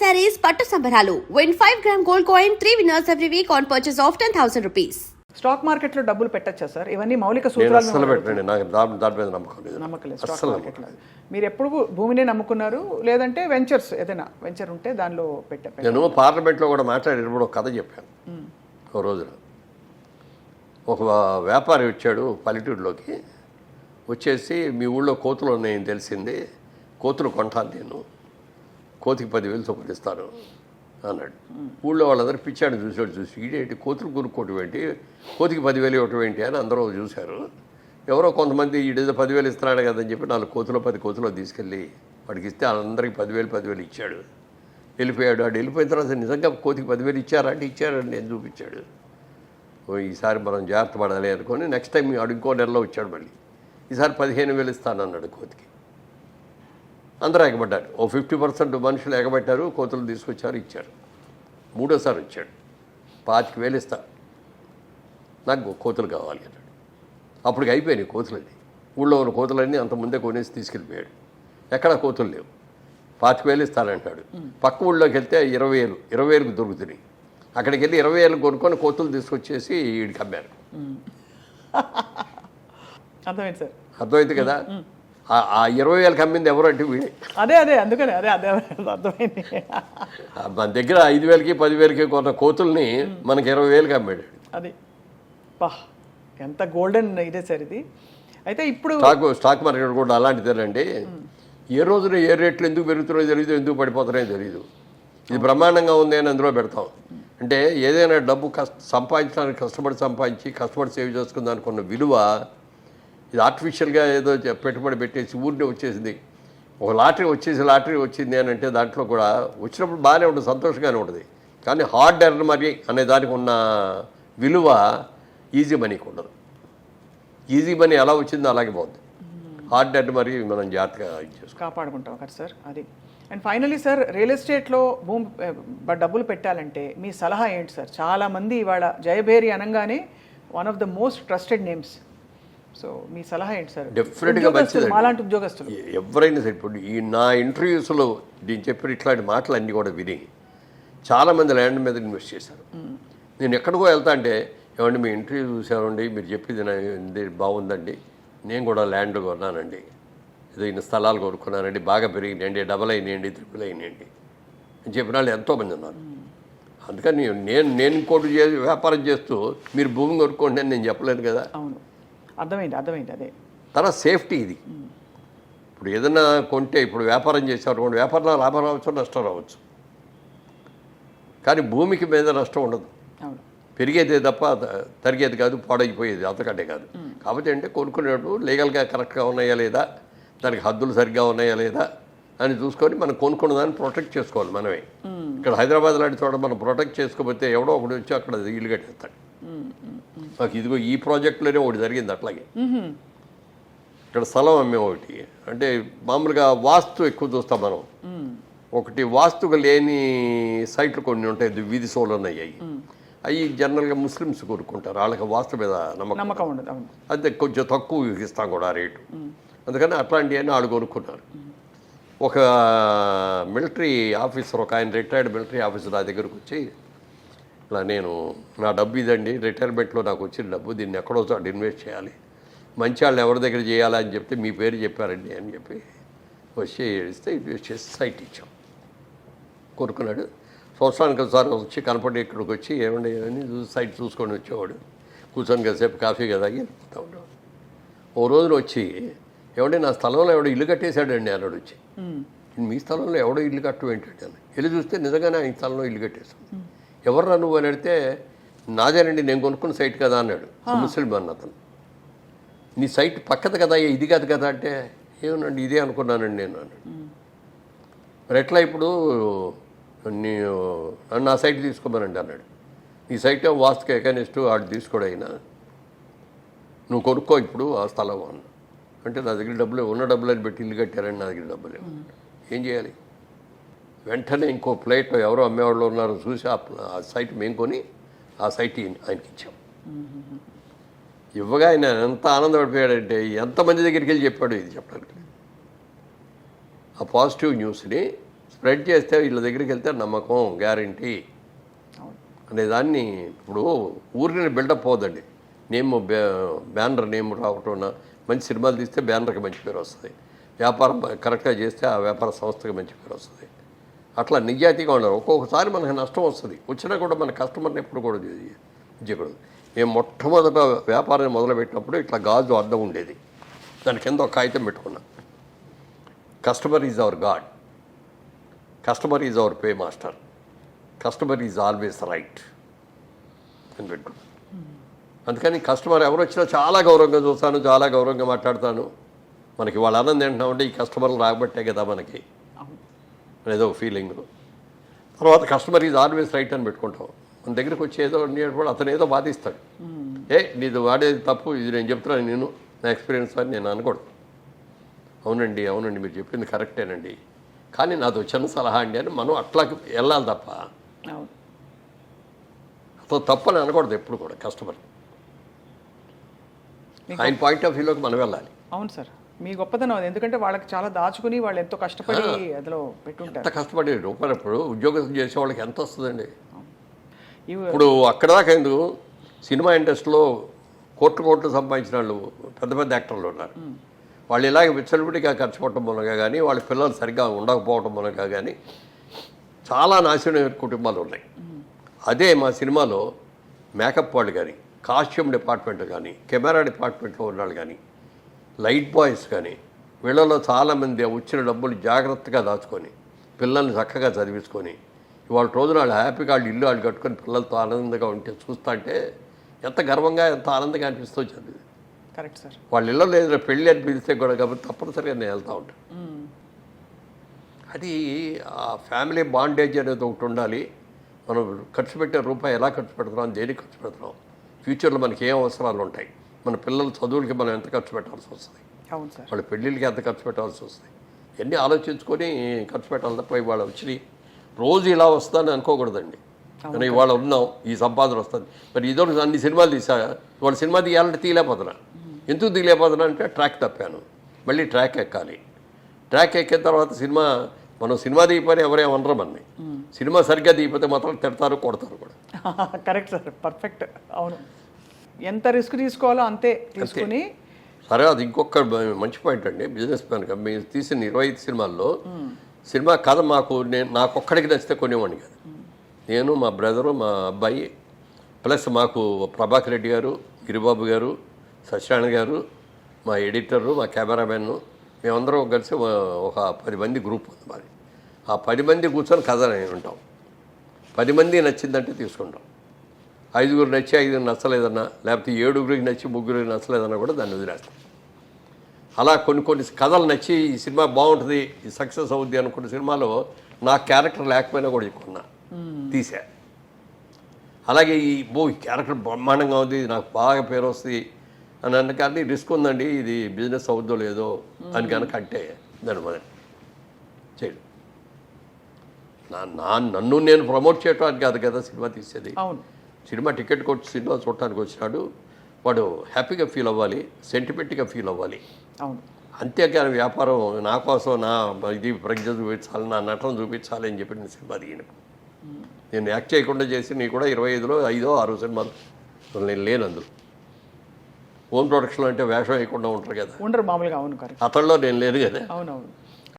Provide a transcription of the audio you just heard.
sarees పట్టు సంబరాలు. Win 5-gram gold coin, 3 winners every week on purchase of 10,000 rupees. Stock మార్కెట్లో డబ్బులు పెట్టచ్చా సార్? ఇవన్నీ మౌలిక నేను సూత్రాలు అస్సలు పెట్టండి, నాకు దాని మీద నమ్మకం లేదు. నమ్మకం లేదు స్టాక్ అస్సలు మార్కెట్లో. మీరు ఎప్పుడు భూమినే నమ్ముకున్నారు, లేదంటే వెంచర్స్ ఏదైనా వెంచర్ ఉంటే దానిలో పెట్టారు? నేను పార్లమెంట్లో కూడా మాట్లాడేటప్పుడు ఒక కథ చెప్పాను. ఓ రోజున ఒక వ్యాపారి వచ్చాడు పల్లెటూరులోకి. వచ్చేసి మీ ఊళ్ళో కోతులు ఉన్నాయని తెలిసింది, కోతులు కొంటాను నేను, కోతికి 10,000 చొప్పున ఇస్తాను అన్నాడు. ఊళ్ళో వాళ్ళందరూ పిచ్చాడు చూసి ఇదేంటి కోతులు కొనుక్కోవటం ఏంటి, కోతికి 10,000 ఇవ్వటం ఏంటి అని అందరూ చూశారు. ఎవరో కొంతమంది ఈడేదో 10,000 ఇస్తున్నాడు కదని చెప్పి 4 కోతులు 10 కోతులు తీసుకెళ్ళి వాడికి ఇస్తే అందరికి 10,000 ఇచ్చాడు. వెళ్ళిపోయాడు. వాడు వెళ్ళిపోయిన తర్వాత నిజంగా కోతికి 10,000 ఇచ్చారంటే ఇచ్చారని నేను చూపించాడు. ఈసారి మనం జాగ్రత్త పడాలి అనుకొని నెక్స్ట్ టైం వాడు ఇంకో నెలలో వచ్చాడు. మళ్ళీ ఈసారి 15,000 ఇస్తానన్నాడు కోతికి. అందరూ ఎగబడ్డారు. ఓ 50% మనుషులు ఎగబట్టారు, కోతులు తీసుకొచ్చారు, ఇచ్చారు. మూడోసారి వచ్చాడు, 25,000 ఇస్తా, నాకు కోతులు కావాలి అన్నాడు. అప్పటికి అయిపోయినాయి కోతులన్నీ. ఊళ్ళో ఉన్న కోతులన్నీ అంత ముందే కొనేసి తీసుకెళ్ళిపోయాడు. ఎక్కడ కోతులు లేవు. 25,000 ఇస్తానంటాడు. పక్క ఊళ్ళోకి వెళ్తే 20,000కు దొరుకుతున్నాయి. అక్కడికి వెళ్ళి 20,000 కొనుక్కొని కోతులు తీసుకొచ్చేసి వీడికి అమ్మారు. అర్థమైంది సార్. అర్థమైంది కదా. ఆ 20,000కి అమ్మింది ఎవరు అంటే వీడే. అదే అందుకని అదే అర్థమైంది. మన దగ్గర 5,000కి 10,000కి కొన్న కోతుల్ని మనకి 20,000కి అమ్మాడు. అది బా ఎంత గోల్డెన్ ఇదే సార్ ఇది. అయితే ఇప్పుడు స్టాక్ మార్కెట్ కూడా అలాంటిదేనండి. ఏ రోజున ఏ రేట్లు ఎందుకు పెరుగుతున్నాయో తెలియదు, ఎందుకు పడిపోతున్నాయో తెలియదు. ఇది బ్రహ్మాండంగా ఉంది అని అందులో పెడతాం. అంటే ఏదైనా డబ్బు సంపాదించడానికి కష్టపడి సేవ్ చేసుకుందాం అనుకున్న విలువ ఇది ఆర్టిఫిషియల్గా ఏదో పెట్టుబడి పెట్టేసి ఊరినే వచ్చేసింది. ఒక లాటరీ వచ్చింది అని అంటే దాంట్లో కూడా వచ్చినప్పుడు బాగానే ఉంటుంది, సంతోషంగానే ఉంటుంది. కానీ హార్డ్ ఎర్న్ మనీ అనే దానికి ఉన్న విలువ ఈజీ మనీకి ఉండదు. ఈజీ మనీ ఎలా వచ్చిందో అలాగే పోతుంది. హార్డ్ ఎర్న్ మనీ మనం జాగ్రత్తగా కాపాడుకుంటాం కదా సార్. అది. అండ్ ఫైనలీ సార్, రియల్ ఎస్టేట్లో డబ్బులు పెట్టాలంటే మీ సలహా ఏంటి సార్? చాలామంది ఇవాళ జయభేరి అనగానే one of the most trusted names. So మీ సలహా ఏంటి సార్? డెఫినెట్గా మంచిది. మాలాంటి ఉద్యోగస్తులు ఎవరైనా సరే, ఇప్పుడు నా ఇంటర్వ్యూస్లో నేను చెప్పిన ఇట్లాంటి మాటలు అన్నీ కూడా విని చాలామంది ల్యాండ్ మీద ఇన్వెస్ట్ చేశారు. నేను ఎక్కడికో వెళ్తా అంటే, ఏమండి మీ ఇంటర్వ్యూ చూసామండి, మీరు చెప్పింది బాగుందండి, నేను కూడా ల్యాండ్ కొన్నానండి, ఏదో ఇన్ని స్థలాలు కొనుక్కున్నానండి, బాగా పెరిగినాయండి, డబల్ అయినాయండి, ట్రిపుల్ అయినాయండి అని చెప్పిన వాళ్ళు ఎంతోమంది ఉన్నారు. అందుకని నేను ఇంకోటి వ్యాపారం చేస్తూ మీరు భూమి కొనుక్కోండి అని నేను చెప్పలేను కదా. అవును, అర్థమైంది. అదే తర్వాత సేఫ్టీ ఇది. ఇప్పుడు ఏదైనా కొంటే, ఇప్పుడు వ్యాపారం చేసేవారు వ్యాపారంలో లాభం రావచ్చు, నష్టం రావచ్చు, కానీ భూమికి మీద నష్టం ఉండదు. అవును, పెరిగేదే తప్ప తరిగేది కాదు, పాడైపోయేది అంతకంటే కాదు. కాబట్టి అంటే కొనుక్కునేటప్పుడు లీగల్గా కరెక్ట్గా ఉన్నాయా లేదా, దానికి హద్దులు సరిగ్గా ఉన్నాయా లేదా అని చూసుకొని మనం కొనుక్కున్న దాన్ని ప్రొటెక్ట్ చేసుకోవాలి మనమే. ఇక్కడ హైదరాబాద్ లాంటి చోట మనం ప్రొటెక్ట్ చేసుకోకపోతే ఎవడో ఒకటి వచ్చి అక్కడ ఇల్లు కట్టేస్తాడు. మాకు ఇదిగో ఈ ప్రాజెక్టులోనే ఒకటి జరిగింది అట్లాగే. ఇక్కడ స్థలం అమ్మే ఒకటి, అంటే మామూలుగా వాస్తు ఎక్కువ చూస్తాం మనం. ఒకటి వాస్తుగా లేని సైట్లు కొన్ని ఉంటాయి, వీధి సోలు అయ్యాయి. అవి జనరల్గా ముస్లిమ్స్ కోరుకుంటారు, వాళ్ళకి వాస్తు మీద నమ్మకం ఉండదు. అదే కొంచెం తక్కువ ఇస్తాం కూడా రేటు. అందుకని అట్లాంటివన్నీ వాళ్ళు కొనుక్కున్నారు. ఒక మిలిటరీ ఆఫీసర్, ఒక ఆయన రిటైర్డ్ మిలిటరీ ఆఫీసర్ నా దగ్గరకు వచ్చి, ఇలా నా డబ్బు ఇదండి, రిటైర్మెంట్లో నాకు వచ్చిన డబ్బు, దీన్ని ఎక్కడో చోట ఇన్వెస్ట్ చేయాలి, మంచి వాళ్ళని ఎవరి దగ్గర చేయాలి అని చెప్తే మీ పేరు చెప్పారండి అని చెప్పి వచ్చి ఇస్తే ఇన్వెస్ట్ చేసి సైట్ ఇచ్చాం. కొనుక్కున్నాడు. సంవత్సరానికి ఒకసారి వచ్చి కనపడి ఇక్కడికి వచ్చి ఏమండి అని సైట్ చూసుకొని వచ్చేవాడు. కూర్చొని కాసేపు కాఫీ కదా వెళ్ళిపోతా ఉండేవాడు. ఓ రోజున వచ్చి, ఏమంటే నా స్థలంలో ఎవడో ఇల్లు కట్టేశాడండి అన్నాడు. వచ్చి, మీ స్థలంలో ఎవడో ఇల్లు కట్టడం ఏంటంటే అని వెళ్ళి చూస్తే నిజంగానే ఆయన స్థలంలో ఇల్లు కట్టేశాడు. ఎవర్రా నువ్వు అని అడిగితే, నాదేనండి, నేను కొనుక్కున్న సైట్ కదా అన్నాడు. ముస్లిం అన్న అతను. నీ సైట్ పక్కది కదా, ఇది కాదు కదా అంటే, ఏమనండి ఇదే అనుకున్నానండి నేను అన్నాడు. మరి ఎట్లా ఇప్పుడు నా సైట్ తీసుకోమనండి అన్నాడు. నీ సైట్ వాస్తుకి ఎకనిస్టు వాడు తీసుకోడు అయినా, నువ్వు కొనుక్కో ఇప్పుడు ఆ స్థలం అన్న. అంటే నా దగ్గర డబ్బులు ఉన్న డబ్బులని పెట్టి ఇల్లు కట్టారని నా దగ్గర డబ్బులు ఏం చేయాలి? వెంటనే ఇంకో ప్లేట్ ఎవరో అమ్మేవాళ్ళు ఉన్నారో చూసి ఆ సైట్ మేము కొని ఆ సైట్ ఆయనకి ఇచ్చాం. ఇవ్వగా ఆయన ఎంత ఆనందపడిపోయాడంటే, ఎంతమంది దగ్గరికి వెళ్ళి చెప్పాడు ఇది చెప్పడానికి. ఆ పాజిటివ్ న్యూస్ని స్ప్రెడ్ చేస్తే వీళ్ళ దగ్గరికి వెళ్తే నమ్మకం గ్యారంటీ అవును. అనేదాన్ని ఇప్పుడు ఊరిని బిల్డప్ పోదండి. నేమ్ బ్యానర్ నేమ్ రావటం మంచి సినిమాలు తీస్తే బ్యానర్కి మంచి పేరు వస్తుంది. వ్యాపారం కరెక్ట్గా చేస్తే ఆ వ్యాపార సంస్థకి మంచి పేరు వస్తుంది. అట్లా నిజాయితీగా ఉండాలి. ఒక్కొక్కసారి మనకు నష్టం వస్తుంది, వచ్చినా కూడా మన కస్టమర్ని ఎప్పుడు కూడా ఇచ్చకూడదు. మేము మొట్టమొదట వ్యాపారాన్ని మొదలుపెట్టినప్పుడు ఇట్లా గాజు అద్దం ఉండేది, దాని కింద ఒక కాగితం పెట్టుకున్నాం, customer is our God, customer is our pay master, customer is always right అని పెట్టుకున్నాం. అందుకని కస్టమర్ ఎవరు వచ్చినా చాలా గౌరవంగా చూస్తాను, చాలా గౌరవంగా మాట్లాడతాను. మనకి వాళ్ళ ఆనందం ఏంటంటే ఈ కస్టమర్లు రాబట్టే కదా మనకి అనేది ఒక ఫీలింగ్. తర్వాత కస్టమర్ ఈజ్ ఆల్వేస్ రైట్ అని పెట్టుకుంటాం. మన దగ్గరికి వచ్చి ఏదో కూడా అతను ఏదో బాధిస్తాడు, నీది వాడేది తప్పు, ఇది నేను చెప్తున్నాను, నేను నా ఎక్స్పీరియన్స్ అని నేను అనకూడదు. అవునండి అవునండి మీరు చెప్పింది కరెక్టేనండి, కానీ నాది చిన్న సలహా అండి అని మనం అట్లా వెళ్ళాలి తప్ప అతను తప్పని అనకూడదు ఎప్పుడు కూడా. కస్టమర్ ఆయన పాయింట్ ఆఫ్ వ్యూలోకి మనం వెళ్ళాలి. అవును సార్, మీ గొప్పతనం అది. ఎందుకంటే వాళ్ళకి చాలా దాచుకుని వాళ్ళు ఎంతో కష్టపడి అందులో పెట్టుంటారు. ఎంత కష్టపడి రూపాయలు ఇప్పుడు ఉద్యోగం చేసే వాళ్ళకి ఎంత వస్తుందండి? ఇప్పుడు అక్కడ దాకా ఎందుకు, సినిమా ఇండస్ట్రీలో కోట్లు సంపాదించిన వాళ్ళు పెద్ద పెద్ద యాక్టర్లు ఉన్నారు. వాళ్ళు ఇలాగ విచ్చలవిడిగా ఖర్చు పెట్టడం మూలంగా కానీ, వాళ్ళ పిల్లలు సరిగ్గా ఉండకపోవడం మూలంగా కానీ చాలా నాశనమైన కుటుంబాలు ఉన్నాయి. అదే మా సినిమాలో మేకప్ వాళ్ళు కానీ, కాస్ట్యూమ్ డిపార్ట్మెంట్ కానీ, కెమెరా డిపార్ట్మెంట్లో ఉన్నాళ్ళు కానీ, లైట్ బాయ్స్ కానీ, వీళ్ళలో చాలామంది వచ్చిన డబ్బులు జాగ్రత్తగా దాచుకొని పిల్లల్ని చక్కగా చదివించుకొని ఇవాళ రోజున వాళ్ళు హ్యాపీగా వాళ్ళు ఇల్లు వాళ్ళు కట్టుకొని పిల్లలతో ఆనందంగా ఉంటే చూస్తా అంటే ఎంత గర్వంగా ఎంత ఆనందంగా అనిపిస్తుంది చదివి. Correct sir. వాళ్ళ ఇళ్ళలో ఏదైనా పెళ్ళి అని పిలిస్తే కూడా కాబట్టి తప్పనిసరిగా నేను వెళ్తూ ఉంటాను. అది ఆ ఫ్యామిలీ బాండేజ్ అనేది ఒకటి ఉండాలి. మనం ఖర్చు పెట్టే రూపాయి ఎలా ఖర్చు పెడుతున్నాం, దేనికి ఖర్చు పెడుతున్నాం, ఫ్యూచర్లో మనకి ఏం అవసరాలు ఉంటాయి, మన పిల్లల చదువులకి మనం ఎంత ఖర్చు పెట్టాల్సి వస్తుంది, అవును సార్, వాళ్ళ పెళ్ళిళ్ళకి ఎంత ఖర్చు పెట్టాల్సి వస్తుంది, ఇవన్నీ ఆలోచించుకొని ఖర్చు పెట్టాలి తప్ప ఇవాళ వచ్చి రోజు ఇలా వస్తుందని అనుకోకూడదండి. కానీ ఇవాళ ఉన్నాం, ఈ సంపాదన వస్తుంది. మరి ఇదో అన్ని సినిమాలు తీసా, వాళ్ళ సినిమా తీయాలంటే తీయలేకపోతున్నా. ఎందుకు తీయలేకపోతున్నా అంటే ట్రాక్ తప్పాను, మళ్ళీ ట్రాక్ ఎక్కాలి. ట్రాక్ ఎక్కిన తర్వాత మనం సినిమా దిగిపోయినా ఎవరేమనరు మనని. సినిమా సరిగ్గా దిగిపోతే మాత్రం తిడతారు, కొడతారు కూడా. Correct sir, perfect. అవును, ఎంత రిస్క్ తీసుకోవాలో అంతే తీసుకుని. సరే, అది ఇంకొక మంచి పాయింట్ అండి. బిజినెస్ మ్యాన్గా మీరు తీసిన 25 సినిమాల్లో సినిమా కథ నాకొక్కడికి నచ్చితే కొనేవాడిని కాదు. నేను, మా బ్రదరు, మా అబ్బాయి, ప్లస్ మాకు ప్రభాకర్ రెడ్డి గారు, గిరిబాబు గారు, సత్యనారాయణ గారు, మా ఎడిటరు, మా కెమెరామెన్, మేమందరం కలిసి ఒక 10 మంది గ్రూప్ ఉంది మాది. ఆ 10 మంది కూర్చొని కథ ఉంటాం. 10 మంది నచ్చిందంటే తీసుకుంటాం. 5గురు నచ్చి 5గురు నచ్చలేదన్నా, లేకపోతే 7గురికి నచ్చి 3గురికి నచ్చలేదన్నా కూడా దాన్ని వదిలేస్తాం. అలా కొన్ని కథలు నచ్చి ఈ సినిమా బాగుంటుంది, ఈ సక్సెస్ అవుద్ది అనుకున్న సినిమాలో నా క్యారెక్టర్ లేకపోయినా కూడా కొన్నా తీసా. అలాగే ఈ క్యారెక్టర్ బ్రహ్మాండంగా ఉంది, నాకు బాగా పేరు వస్తుంది అని అన్న కానీ రిస్క్ ఉందండి, ఇది బిజినెస్ అవుద్దో లేదో అని కనుక అంటే దాన్ని మొదటి చేయడం. నన్ను నేను ప్రమోట్ చేయడానికి కాదు కదా సినిమా తీసేది. అవును, సినిమా టికెట్ కొట్టి సినిమా చూడటానికి వచ్చినాడు, వాడు హ్యాపీగా ఫీల్ అవ్వాలి, సెంటిమెంట్గా ఫీల్ అవ్వాలి. అవును, అంతేకాని వ్యాపారం నా కోసం ఇది ప్రజ్ఞ చూపించాలి, నా నటన చూపించాలి అని చెప్పి నేను సినిమా దిగిన. నేను యాక్ట్ చేయకుండా చేసి నీ కూడా 25లో 5, 6 సినిమాలు నేను లేను అందులో. ఓన్ ప్రొడక్షన్ అంటే వేషం వేయకుండా ఉంటారు కదా, ఉండరు మామూలుగా. అవును, కరెక్ట్. అతడిలో నేను లేను కదా. అవునవును.